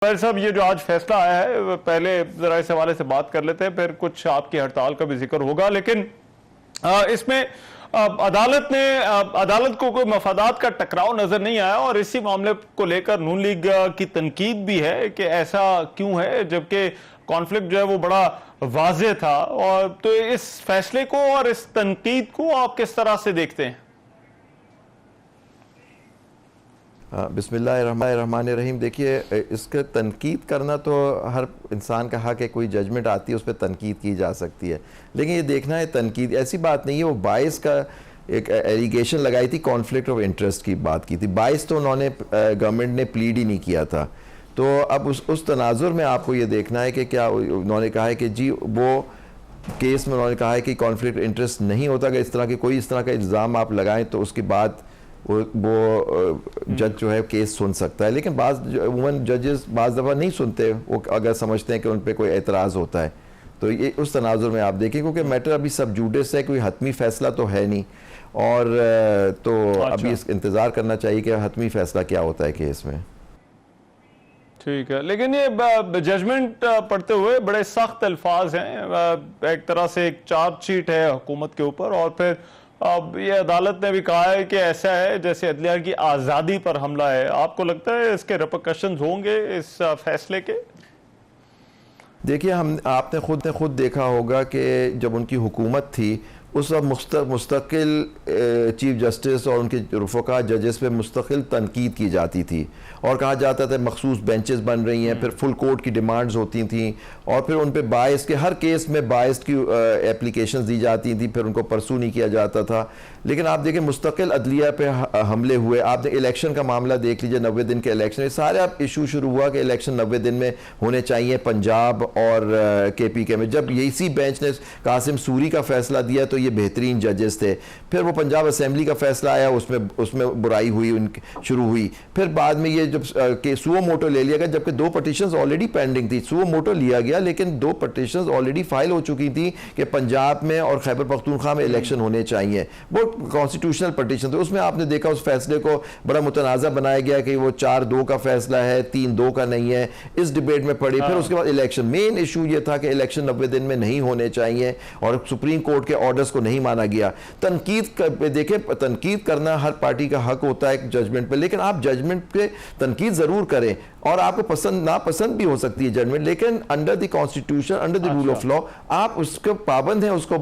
पर साहब, ये जो आज फैसला आया है, पहले जरा इस हवाले से बात कर लेते हैं, फिर कुछ आपकी हड़ताल का भी जिक्र होगा। लेकिन इसमें अदालत को कोई मफादात का टकराव नजर नहीं आया और इसी मामले को लेकर नून लीग की तनकीद भी है कि ऐसा क्यों है, जबकि कॉन्फ्लिक्ट जो है वो बड़ा वाज़ेह था। और तो इस फैसले को और इस तनकीद को आप किस तरह से देखते हैं? बिस्मिल्लाहिर्रहमानिर्रहीम। देखिए, इसका तनकीद करना तो हर इंसान का हक है, कोई जजमेंट आती है उस पर तनकीद की जा सकती है, लेकिन ये देखना है तनकीद ऐसी बात नहीं है। वो बाइस का एक एलिगेशन लगाई थी, कॉन्फ्लिक्ट ऑफ इंटरेस्ट की बात की थी। बाइस तो उन्होंने गवर्नमेंट ने प्लीड ही नहीं किया था। तो अब उस तनाजुर में आपको ये देखना है कि क्या उन्होंने कहा है कि जी वो केस में उन्होंने कहा है कि कॉन्फ्लिक्ट इंटरेस्ट नहीं होता। अगर इस तरह का इल्ज़ाम आप लगाएं तो उसके बाद वो जज जो है केस सुन सकता है। लेकिन उमूमन जजेस बाज़ दफ़ा नहीं सुनते, वो अगर समझते हैं कि उन पर कोई एतराज़ होता है। तो ये उस तनाजुर में आप देखें, क्योंकि मैटर अभी सब जुडिस है, कोई हतमी फैसला तो है नहीं। और तो अभी इंतज़ार करना चाहिए कि हतमी फैसला क्या होता है केस में। ठीक है, लेकिन ये जजमेंट पढ़ते हुए बड़े सख्त अल्फाज हैं। एक तरह से एक चार्जशीट है हुकूमत के ऊपर, और फिर अब ये अदालत ने भी कहा है कि ऐसा है जैसे अदलिया की आज़ादी पर हमला है। आपको लगता है इसके रिपरकशंस होंगे इस फैसले के? देखिए, आपने खुद देखा होगा कि जब उनकी हुकूमत थी उस वक्त मुस्तकिल चीफ जस्टिस और उनके रफ़का जजेस पे मुस्तकिल तनकीद की जाती थी और कहा जाता था मखसूस बेंचेस बन रही हैं, फिर फुल कोर्ट की डिमांड्स होती थी और फिर उन पे बायस के हर केस में बायस की एप्लीकेशंस दी जाती थी, फिर उनको परसू नहीं किया जाता था। लेकिन आप देखें मुस्तकिल अदलिया पे हमले हुए। आपने इलेक्शन का मामला देख लीजिए, 90 दिन के इलेक्शन, सारे आप इशू शुरू हुआ कि इलेक्शन 90 दिन में होने चाहिए पंजाब और KPK में। जब इसी बेंच ने कासिम सूरी का फैसला दिया तो ये बेहतरीन जजेस थे। फिर वो पंजाब असेंबली का फैसला आया, उसमें बुराई हुई, उनकी शुरू हुई। फिर बाद में ये जब सुओ मोटो ले लिया गया, जबकि 2 पटिशंस ऑलरेडी पेंडिंग थी। सुओ मोटो लिया गया लेकिन 2 पटिशंस ऑलरेडी फाइल हो चुकी थी कि पंजाब में और खैबर पख्तूनख्वा में इलेक्शन होने चाहिए। वो कॉन्स्टिट्यूशनल पटिशन थे। उसमें आपने देखा उस फैसले को बड़ा मुतनाज़ा बनाया गया कि वो 4-2 का फैसला है, 3-2 का नहीं है। इस डिबेट में पड़ी। फिर उसके बाद इलेक्शन, मेन इशू ये था कि इलेक्शन 90 दिन में नहीं होने चाहिए और सुप्रीम कोर्ट के ऑर्डर्स को नहीं माना गया। देखिए, तनकीद करना हर पार्टी का हक होता है जजमेंट पे, लेकिन आप जजमेंट पे तनकीद जरूर करें और आपको पसंद नापसंद भी हो सकती है जजमेंट, लेकिन under the constitution, under the rule of law आप उसके पाबंद हैं उसको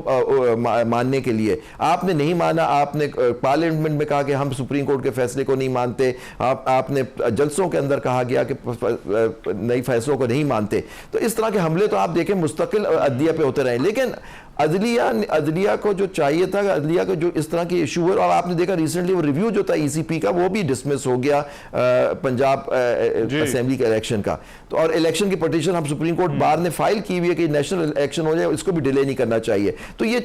मानने के लिए। आपने नहीं माना, आपने पार्लियामेंट में कहा कि हम सुप्रीम कोर्ट के फैसले को नहीं मानते, आपने जलसों के अंदर कहा गया कि नई फैसलों को नहीं मानते। तो इस तरह के हमले तो आप देखें मुस्तकिल अदलिया पे होते रहे। लेकिन अदलिया को जो चाहिए था, अदलिया को जो इस तरह के इशू हुए, और आपने देखा रिसेंटली वो रिव्यू जो था ECP का वो भी डिसमिस हो गया पंजाब असेंबली के इलेक्शन का। तो और इलेक्शन की पटिशन हम सुप्रीम कोर्ट बार ने फाइल की हुई है कि नेशनल इलेक्शन हो जाए, इसको भी डिले नहीं करना चाहिए। तो ये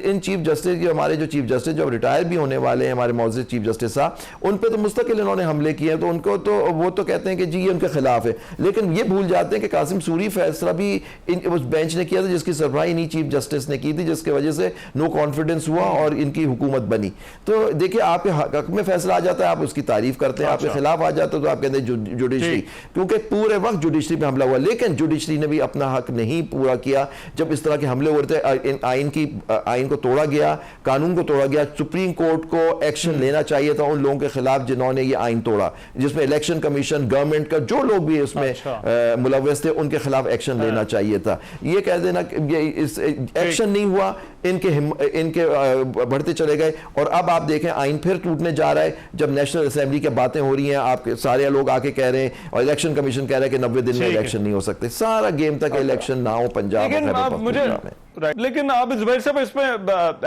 इन चीफ जस्टिस, हमारे जो चीफ जस्टिस जो रिटायर भी होने वाले हैं, हमारे मौजूद चीफ जस्टिस साहब, उन पर तो मुस्तकिल इन्होंने हमले किए हैं। तो उनको तो वो तो कहते हैं कि जी ये उनके खिलाफ है, लेकिन ये भूल जाते हैं कि कासिम सूरी फैसला भी उस बेंच ने किया था जिसकी सरबराही नहीं चीफ जस्टिस ने की थी, जिसकी वजह से नो कॉन्फिडेंस हुआ और इनकी हुकूमत बनी। तो देखिए, आपके हक में फैसला आ जाता है, आप उसकी तारीफ करते हैं, आपके खिलाफ आ जाता है तो आप कहते हैं जुडिशरी, क्योंकि पूरे वक्त जुडिशरी पे हमला हुआ। लेकिन जुडिशरी ने भी अपना हक नहीं पूरा किया। जब इस तरह के हमले हुए थे, आइन को तोड़ा गया, कानून को तोड़ा गया, सुप्रीम कोर्ट को एक्शन लेना चाहिए था उन लोगों के खिलाफ जिन्होंने ये आइन तोड़ा, जिसमें इलेक्शन कमीशन, गवर्नमेंट का जो लोग भी इसमें मुलव्वस थे उनके खिलाफ एक्शन लेना चाहिए था। ये कह देना एक्शन नहीं हुआ, इनके बढ़ते चले गए। और अब आप देखें आइन फिर टूटने जा रहा है जब नेशनल असेंबली की बातें हो रही हैं। आपके सारे लोग आके कह रहे हैं और इलेक्शन कमीशन कह रहा है कि 90 दिन में इलेक्शन नहीं हो सकते। सारा गेम तक इलेक्शन ना हो पंजाब में। लेकिन आप जुबैर साहब, इसमें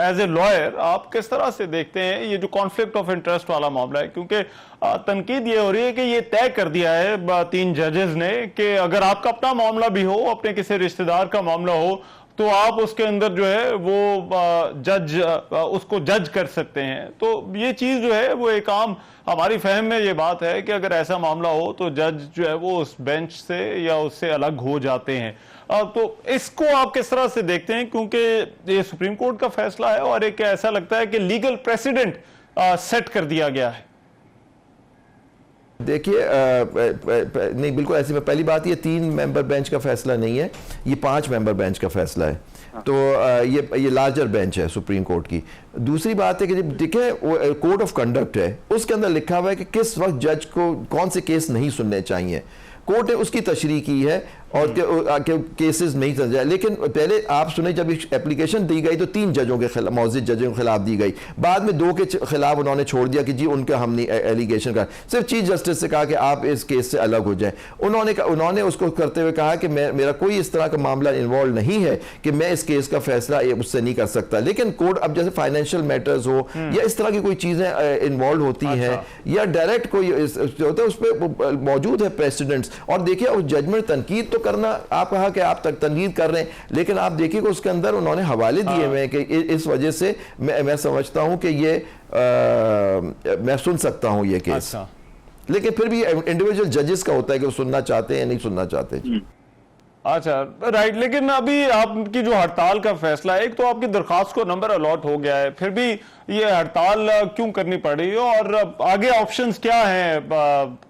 एज ए लॉयर आप किस तरह से देखते हैं ये जो कॉन्फ्लिक्ट ऑफ इंटरेस्ट वाला मामला है? क्योंकि तनकीद ये हो रही है कि ये तय कर दिया है 3 जजेस ने कि अगर आपका अपना मामला भी हो, अपने किसी रिश्तेदार का मामला हो, तो आप उसके अंदर जो है वो उसको जज कर सकते हैं। तो ये चीज जो है वो एक आम हमारी फहम में ये बात है कि अगर ऐसा मामला हो तो जज जो है वो उस बेंच से या उससे अलग हो जाते हैं। तो इसको आप किस तरह से देखते हैं? क्योंकि ये सुप्रीम कोर्ट का फैसला है और एक ऐसा लगता है कि लीगल प्रेसिडेंट सेट कर दिया गया है। देखिए नहीं, बिल्कुल ऐसी पहली बात, ये 3 मेंबर बेंच का फैसला नहीं है, ये 5 मेंबर बेंच का फैसला है। तो ये लार्जर बेंच है सुप्रीम कोर्ट की। दूसरी बात है कि देखिए कोड ऑफ कंडक्ट है, उसके अंदर लिखा हुआ है कि किस वक्त जज को कौन से केस नहीं सुनने चाहिए। कोर्ट ने उसकी तशरीह की है और केसेस नहीं समझा। लेकिन पहले आप सुने, जब एप्लीकेशन दी गई तो 3 जजों के खिलाफ, मौजूद जजों के खिलाफ दी गई, बाद में 2 के खिलाफ उन्होंने छोड़ दिया कि जी उनका हम नहीं एलिगेशन का, सिर्फ चीफ जस्टिस से कहा कि आप इस केस से अलग हो जाएं। उन्होंने उसको करते हुए कहा कि मेरा कोई इस तरह का मामला इन्वॉल्व नहीं है कि मैं इस केस का फैसला उससे नहीं कर सकता। लेकिन कोर्ट अब जैसे फाइनेंशियल मैटर्स हो या इस तरह की कोई चीजें इन्वॉल्व होती हैं या डायरेक्ट कोई होता है, उस पर मौजूद है प्रेसिडेंट्स। और देखिए उस जजमेंट तनकीद तो करना, आप कहा कि आप तक तनकीद कर रहे हैं, लेकिन आप देखिए कि उसके अंदर उन्होंने हवाले दिए हुए हैं कि इस वजह से मैं समझता हूं कि ये मैं सुन सकता हूं ये केस। लेकिन फिर भी इंडिविजुअल जजेस का होता है कि वो सुनना चाहते हैं या नहीं सुनना चाहते। अच्छा, राइट। लेकिन अभी आपकी जो हड़ताल का फैसला है, एक तो आपकी दरखास्त को नंबर अलॉट हो गया है, फिर भी ये हड़ताल क्यों करनी पड़ी और आगे ऑप्शंस क्या हैं?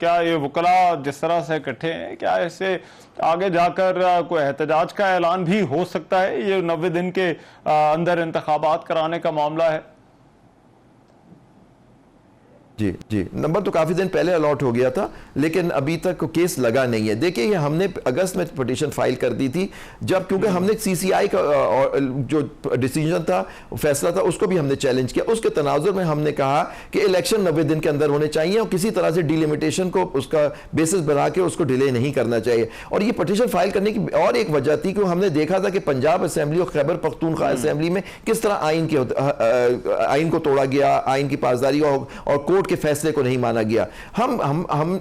क्या ये वकला जिस तरह से इकट्ठे हैं, क्या इससे आगे जाकर कोई एहतजाज का ऐलान भी हो सकता है? ये 90 दिन के अंदर इंतखाबात कराने का मामला है। जी जी, नंबर तो काफ़ी दिन पहले अलॉट हो गया था, लेकिन अभी तक केस लगा नहीं है। देखिए ये हमने अगस्त में पिटीशन फाइल कर दी थी, जब क्योंकि हमने सीसीआई का जो डिसीजन था, फैसला था, उसको भी हमने चैलेंज किया। उसके तनाजुर में हमने कहा कि इलेक्शन 90 दिन के अंदर होने चाहिए और किसी तरह से डिलिमिटेशन को उसका बेसिस बना के उसको डिले नहीं करना चाहिए। और ये पिटीशन फाइल करने की और एक वजह थी कि हमने देखा था कि पंजाब असेंबली और खैबर पख्तूनख्वा असेंबली में किस तरह आइन को तोड़ा गया, आइन की पासदारी और कोर्ट के फैसले को नहीं माना गया।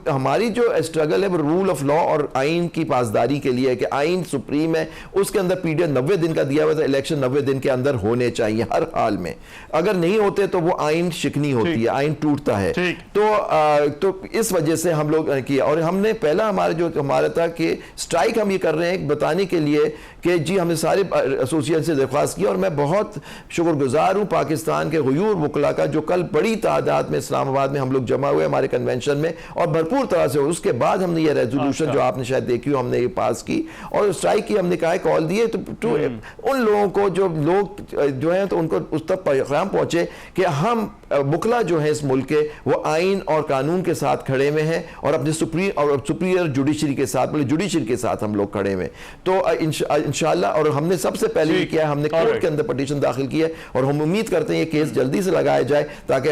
हमारी जो स्ट्रगल है वो रूल ऑफ लॉ और आइन की पासदारी के लिए है कि आइन सुप्रीम है, उसके अंदर पीरियड 90 दिन का दिया हुआ था, इलेक्शन 90 दिन के अंदर होने चाहिए हर हाल में। अगर नहीं होते तो वो आइन शिकनी होती है, आइन टूटता है। तो इस वजह से हम लोग किया। और हमने पहला हमारा था कि स्ट्राइक हम ये कर रहे हैं बताने के लिए कि जी हमने सारे एसोसिएशन से दरख्वास्त की। और मैं बहुत शुक्रगुजार हूं पाकिस्तान के गयूर वकला का, जो कल बड़ी तादाद में इस्लामाबाद में हम लोग जमा हुए हमारे कन्वेंशन में और भरपूर तरह से। उसके बाद हमने ये रेजोल्यूशन जो आपने शायद देखी हो, हमने ये पास की और स्ट्राइक की, हमने कहा कॉल दिए तो उन लोगों को जो लोग जो हैं तो उनको उस तक पैगाम पहुंचे कि हम वकला जो है इस मुल्क के वो आइन और कानून के साथ खड़े में हैं और अपने सुप्रीरियर जुडिशरी के साथ, बोले जुडिशरी के साथ हम लोग खड़े में। तो इंशाल्लाह, और हमने सबसे पहले ये किया, हमने कोर्ट के अंदर पिटीशन दाखिल की है और हम उम्मीद करते हैं ये केस जल्दी से लगाया जाए ताकि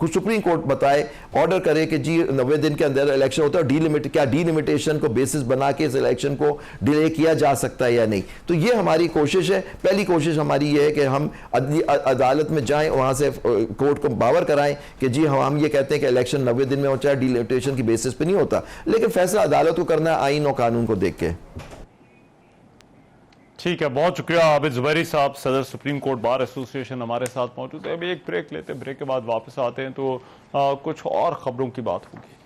सुप्रीम कोर्ट बताए, ऑर्डर करे कि जी 90 दिन के अंदर इलेक्शन होता है, क्या डिलिमिटेशन को बेसिस बना के इस इलेक्शन को डिले किया जा सकता है या नहीं। तो ये हमारी कोशिश है, पहली कोशिश हमारी ये है कि हम अदालत में जाएं, वहां से कोर्ट को बावर कराएं कि जी हम ये कहते हैं कि इलेक्शन 90 दिन में होता है, डिलिमिटेशन की बेसिस पे नहीं होता, लेकिन फैसला अदालत को करना है आइन और कानून को देख के। ठीक है, बहुत शुक्रिया आबिद जुबैरी साहब, सदर सुप्रीम कोर्ट बार एसोसिएशन हमारे साथ मौजूद है। अभी एक ब्रेक लेते हैं, ब्रेक के बाद वापस आते हैं तो कुछ और खबरों की बात होगी।